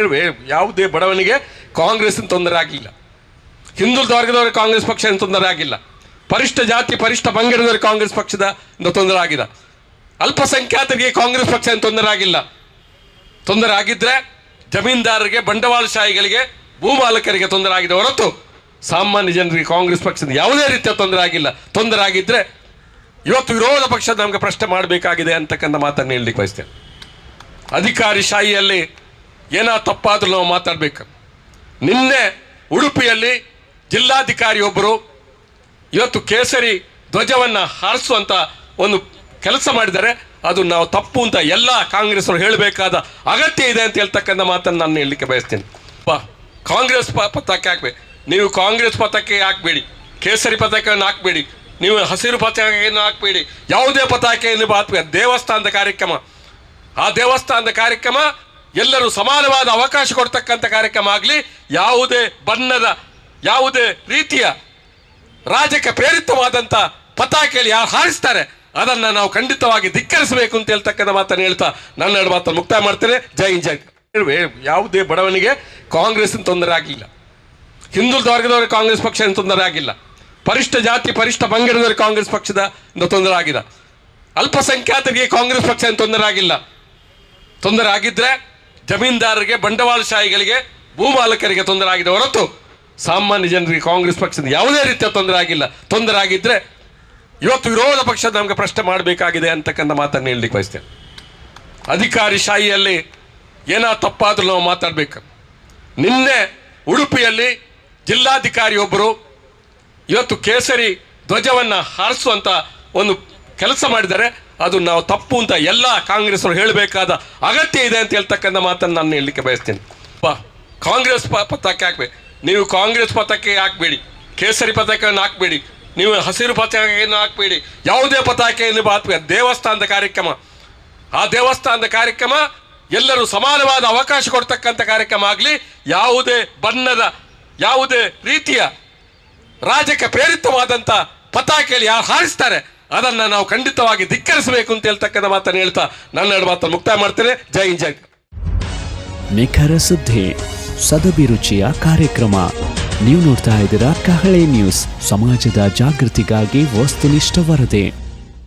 ಯಾವುದೇ ಬಡವನಿಗೆ ಕಾಂಗ್ರೆಸ್ ತೊಂದರೆ ಆಗಿಲ್ಲ. ಹಿಂದುಳಿದ ವರ್ಗದವರಿಗೆ ಕಾಂಗ್ರೆಸ್ ಪಕ್ಷ ತೊಂದರೆ ಆಗಿಲ್ಲ. ಪರಿಷ್ಠ ಜಾತಿ ಪರಿಷ್ಠ ಪಂಗಡದವರಿಗೆ ಕಾಂಗ್ರೆಸ್ ಪಕ್ಷದ ತೊಂದರೆ ಆಗಿಲ್ಲ. ಅಲ್ಪಸಂಖ್ಯಾತರಿಗೆ ಕಾಂಗ್ರೆಸ್ ಪಕ್ಷ ತೊಂದರೆ ಆಗಿಲ್ಲ. ತೊಂದರೆ ಆಗಿದ್ರೆ ಜಮೀನ್ದಾರರಿಗೆ, ಬಂಡವಾಳಶಾಹಿಗಳಿಗೆ, ಭೂಮಾಲಕರಿಗೆ ತೊಂದರೆ ಆಗಿದೆ ಹೊರತು ಸಾಮಾನ್ಯ ಜನರಿಗೆ ಕಾಂಗ್ರೆಸ್ ಪಕ್ಷದ ಯಾವುದೇ ರೀತಿಯ ತೊಂದರೆ ಆಗಿಲ್ಲ. ತೊಂದರೆ ಆಗಿದ್ರೆ ಇವತ್ತು ವಿರೋಧ ಪಕ್ಷದ ನಮಗೆ ಪ್ರಶ್ನೆ ಮಾಡಬೇಕಾಗಿದೆ ಅಂತಕ್ಕಂಥ ಮಾತನ್ನು ಹೇಳಲಿಕ್ಕೆ ಬಯಸ್ತೇನೆ. ಅಧಿಕಾರಿ ಶಾಹಿಯಲ್ಲಿ ಏನೋ ತಪ್ಪಾದರೂ ನಾವು ಮಾತಾಡಬೇಕು. ನಿನ್ನೆ ಉಡುಪಿಯಲ್ಲಿ ಜಿಲ್ಲಾಧಿಕಾರಿ ಒಬ್ಬರು ಇವತ್ತು ಕೇಸರಿ ಧ್ವಜವನ್ನು ಹಾರಿಸುವಂಥ ಒಂದು ಕೆಲಸ ಮಾಡಿದ್ದಾರೆ. ಅದು ನಾವು ತಪ್ಪು ಅಂತ ಎಲ್ಲ ಕಾಂಗ್ರೆಸ್ನವರು ಹೇಳಬೇಕಾದ ಅಗತ್ಯ ಇದೆ ಅಂತ ಹೇಳ್ತಕ್ಕಂಥ ಮಾತನ್ನು ನಾನು ಹೇಳಲಿಕ್ಕೆ ಬಯಸ್ತೀನಿ. ಕಾಂಗ್ರೆಸ್ ಪತಾಕೆ ಹಾಕಬೇಕು. ನೀವು ಕಾಂಗ್ರೆಸ್ ಪತಾಕೆ ಹಾಕಬೇಡಿ, ಕೇಸರಿ ಪತಾಕೆಯನ್ನು ಹಾಕಬೇಡಿ, ನೀವು ಹಸಿರು ಪತಾಕೆಯನ್ನು ಹಾಕಬೇಡಿ, ಯಾವುದೇ ಪತಾಕೆಯನ್ನು ಹಾಕಬೇಡಿ. ದೇವಸ್ಥಾನದ ಕಾರ್ಯಕ್ರಮ, ಆ ದೇವಸ್ಥಾನದ ಕಾರ್ಯಕ್ರಮ ಎಲ್ಲರೂ ಸಮಾನವಾದ ಅವಕಾಶ ಕೊಡ್ತಕ್ಕಂಥ ಕಾರ್ಯಕ್ರಮ ಆಗಲಿ. ಯಾವುದೇ ಬಣ್ಣದ ಯಾವುದೇ ರೀತಿಯ ರಾಜಕೀಯ ಪ್ರೇರಿತವಾದಂಥ ಪತಾಕೆಯಲ್ಲಿ ಯಾರು ಹಾರಿಸ್ತಾರೆ ಅದನ್ನು ನಾವು ಖಂಡಿತವಾಗಿ ಧಿಕ್ಕರಿಸಬೇಕು ಅಂತ ಹೇಳ್ತಕ್ಕಂಥ ಮಾತನ್ನು ಹೇಳ್ತಾ ನನ್ನ ಎರಡು ಮಾತನ್ನು ಮುಕ್ತಾಯ ಮಾಡ್ತೇನೆ. ಜೈ ಹಿಂದ್, ಜೈ. ಯಾವುದೇ ಬಡವನಿಗೆ ಕಾಂಗ್ರೆಸ್ ತೊಂದರೆ ಆಗಿಲ್ಲ. ಹಿಂದುಳಿದ ವರ್ಗದವರಿಗೆ ಕಾಂಗ್ರೆಸ್ ಪಕ್ಷ ತೊಂದರೆ ಆಗಿಲ್ಲ. ಪರಿಷ್ಠ ಜಾತಿ ಪರಿಷ್ಠ ಪಂಗಡದವರಿಗೆ ಕಾಂಗ್ರೆಸ್ ಪಕ್ಷದ ತೊಂದರೆ ಆಗಿಲ್ಲ. ಅಲ್ಪಸಂಖ್ಯಾತರಿಗೆ ಕಾಂಗ್ರೆಸ್ ಪಕ್ಷ ತೊಂದರೆ ಆಗಿಲ್ಲ. ತೊಂದರೆ ಆಗಿದ್ರೆ ಜಮೀನ್ದಾರರಿಗೆ, ಬಂಡವಾಳಶಾಹಿಗಳಿಗೆ, ಭೂಮಾಲಕರಿಗೆ ತೊಂದರೆ ಆಗಿದೆ ಹೊರತು ಸಾಮಾನ್ಯ ಜನರಿಗೆ ಕಾಂಗ್ರೆಸ್ ಪಕ್ಷದ ಯಾವುದೇ ರೀತಿಯ ತೊಂದರೆ ಆಗಿಲ್ಲ. ತೊಂದರೆ ಆಗಿದ್ರೆ ಇವತ್ತು ವಿರೋಧ ಪಕ್ಷದ ನಮಗೆ ಪ್ರಶ್ನೆ ಮಾಡಬೇಕಾಗಿದೆ ಅಂತಕ್ಕಂಥ ಮಾತನ್ನು ಹೇಳಲಿಕ್ಕೆ ಬಯಸ್ತೇನೆ. ಅಧಿಕಾರಿ ಶಾಹಿಯಲ್ಲಿ ಏನೋ ತಪ್ಪಾದರೂ ನಾವು ಮಾತಾಡಬೇಕು. ನಿನ್ನೆ ಉಡುಪಿಯಲ್ಲಿ ಜಿಲ್ಲಾಧಿಕಾರಿ ಒಬ್ಬರು ಇವತ್ತು ಕೇಸರಿ ಧ್ವಜವನ್ನು ಹಾರಿಸುವಂಥ ಒಂದು ಕೆಲಸ ಮಾಡಿದ್ದಾರೆ. ಅದು ನಾವು ತಪ್ಪು ಅಂತ ಎಲ್ಲ ಕಾಂಗ್ರೆಸ್ನವರು ಹೇಳಬೇಕಾದ ಅಗತ್ಯ ಇದೆ ಅಂತ ಹೇಳ್ತಕ್ಕಂಥ ಮಾತನ್ನು ನಾನು ಹೇಳಲಿಕ್ಕೆ ಬಯಸ್ತೀನಿ. ಕಾಂಗ್ರೆಸ್ ಪತಾಕೆ ಹಾಕಬೇಕು. ನೀವು ಕಾಂಗ್ರೆಸ್ ಪತಾಕೆ ಹಾಕಬೇಡಿ, ಕೇಸರಿ ಪತಾಕೆಯನ್ನು ಹಾಕಬೇಡಿ, ನೀವು ಹಸಿರು ಪತಾಕೆಯನ್ನು ಹಾಕಬೇಡಿ, ಯಾವುದೇ ಪತಾಕೆಯನ್ನು ಹಾಕಬೇಡಿ. ದೇವಸ್ಥಾನದ ಕಾರ್ಯಕ್ರಮ, ಆ ದೇವಸ್ಥಾನದ ಕಾರ್ಯಕ್ರಮ ಎಲ್ಲರೂ ಸಮಾನವಾದ ಅವಕಾಶ ಕೊಡ್ತಕ್ಕಂಥ ಕಾರ್ಯಕ್ರಮ ಆಗಲಿ. ಯಾವುದೇ ಬಣ್ಣದ ಯಾವುದೇ ರೀತಿಯ ರಾಜಕೀಯ ಪ್ರೇರಿತವಾದಂಥ ಪತಾಕೆಯಲ್ಲಿ ಯಾರು ಹಾರಿಸ್ತಾರೆ ಅದನ್ನು ನಾವು ಖಂಡಿತವಾಗಿ ಧಿಕ್ಕರಿಸಬೇಕು ಅಂತ ಹೇಳ್ತಕ್ಕಂಥ ಮಾತನ್ನು ಹೇಳ್ತಾ ನನ್ನ ಎರಡು ಮಾತನ್ನು ಮುಕ್ತಾಯ ಮಾಡ್ತೇನೆ. ಜೈ ಹಿಂದ್, ಜೈ. ನಿಖರ ಸುದ್ದಿ, ಸದಭಿರುಚಿಯ ಕಾರ್ಯಕ್ರಮ. ನೀವು ನೋಡ್ತಾ ಇದ್ದೀರಾ ಕಹಳೆ ನ್ಯೂಸ್, ಸಮಾಜದ ಜಾಗೃತಿಗಾಗಿ ವಸ್ತುನಿಷ್ಠ ವರದಿ.